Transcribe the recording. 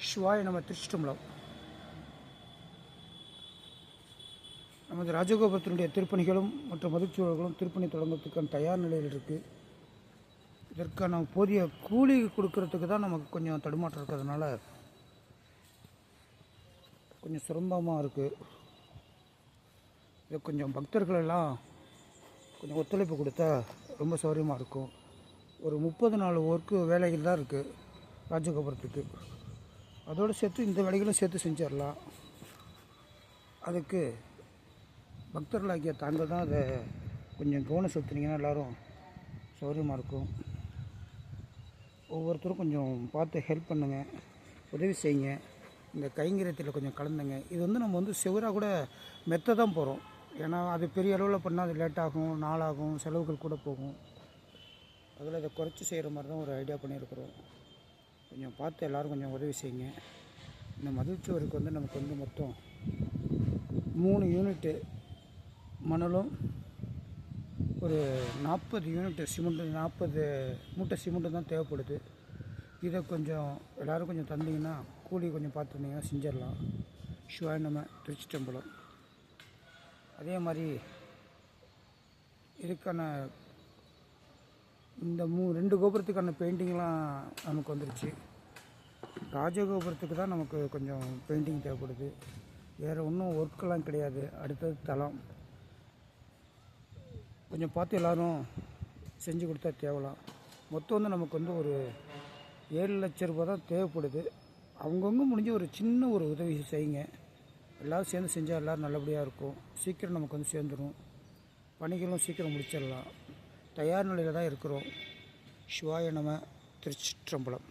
சிவாய நம்ம திருச்சிற்றம்பலம். நமது ராஜகோபுரத்தினுடைய திருப்பணிகளும் மற்றும் மதுச்சூழல்களும் திருப்பணி தொடங்குறதுக்கான தயார் நிலையில் இருக்குது. இதற்கான போதிய கூலி கொடுக்கறதுக்கு தான் நமக்கு கொஞ்சம் தடுமாற்றம் இருக்கிறதுனால கொஞ்சம் சிரமமாக இருக்குது. இது கொஞ்சம் பக்தர்கள் எல்லாம் கொஞ்சம் ஒத்துழைப்பு கொடுத்தா ரொம்ப சௌகரியமாக இருக்கும். ஒரு 30 நாள் ஒர்க்கு வேலைகள் தான் இருக்குது ராஜகோபுரத்துக்கு. அதோடு சேர்த்து இந்த வேலைகளும் சேர்த்து செஞ்சிடலாம். அதுக்கு பக்தர்களாகிய தாங்கள் தான் அதை கொஞ்சம் கவனம் செலுத்துனீங்கன்னா எல்லோரும் சௌகரியமாக இருக்கும். ஒவ்வொருத்தரும் கொஞ்சம் பார்த்து ஹெல்ப் பண்ணுங்கள், உதவி செய்யுங்க. இந்த கைங்கரியத்தில் கொஞ்சம் கலந்துங்க. இது நம்ம செவராக கூட மெத்த தான் போகிறோம். ஏன்னா அது பெரிய அளவில் பண்ணால் அது லேட்டாகும், நாளாகும், செலவுகள் கூட போகும். அதில் அதை குறைச்சி செய்கிற மாதிரி தான் ஒரு ஐடியா பண்ணியிருக்கிறோம். கொஞ்சம் பார்த்து எல்லோரும் கொஞ்சம் உதவி செய்யுங்க. இந்த மதில்ச்சுவருக்கு நமக்கு மொத்தம் 3 யூனிட்டு மணலும் ஒரு 40 யூனிட் சிமெண்ட்டு, 40 மூட்டை சிமெண்ட்டு தான் தேவைப்படுது. இதை கொஞ்சம் எல்லோரும் கொஞ்சம் தந்தீங்கன்னா, கூலி கொஞ்சம் பார்த்துருந்தீங்கன்னா செஞ்சிடலாம். சிவாய நம்ம திருச்சிற்றம்பலம். அதே மாதிரி இதுக்கான இந்த 2 கோபுரத்துக்கான பெயிண்டிங்லாம் நமக்கு வந்துருச்சு. ராஜகோபுரத்துக்கு தான் நமக்கு கொஞ்சம் பெயிண்டிங் தேவைப்படுது. வேறு ஒன்றும் ஒர்க்கெல்லாம் கிடையாது. அடுத்தது தளம் கொஞ்சம் பார்த்து எல்லோரும் செஞ்சு கொடுத்தா தேவலாம். மொத்தம் நமக்கு ஒரு 7 லட்ச ரூபா தான் தேவைப்படுது. அவங்கவுங்க முடிஞ்ச ஒரு சின்ன ஒரு உதவி செய்யுங்க. எல்லோரும் சேர்ந்து செஞ்சால் எல்லோரும் நல்லபடியாக இருக்கும். சீக்கிரம் நமக்கு சேர்ந்துடும். பணிகளும் சீக்கிரம் முடிச்சிடலாம். தயார் நிலையில் தான் இருக்கிறோம். சிவாய நம திருச்சிற்றம்பலம்.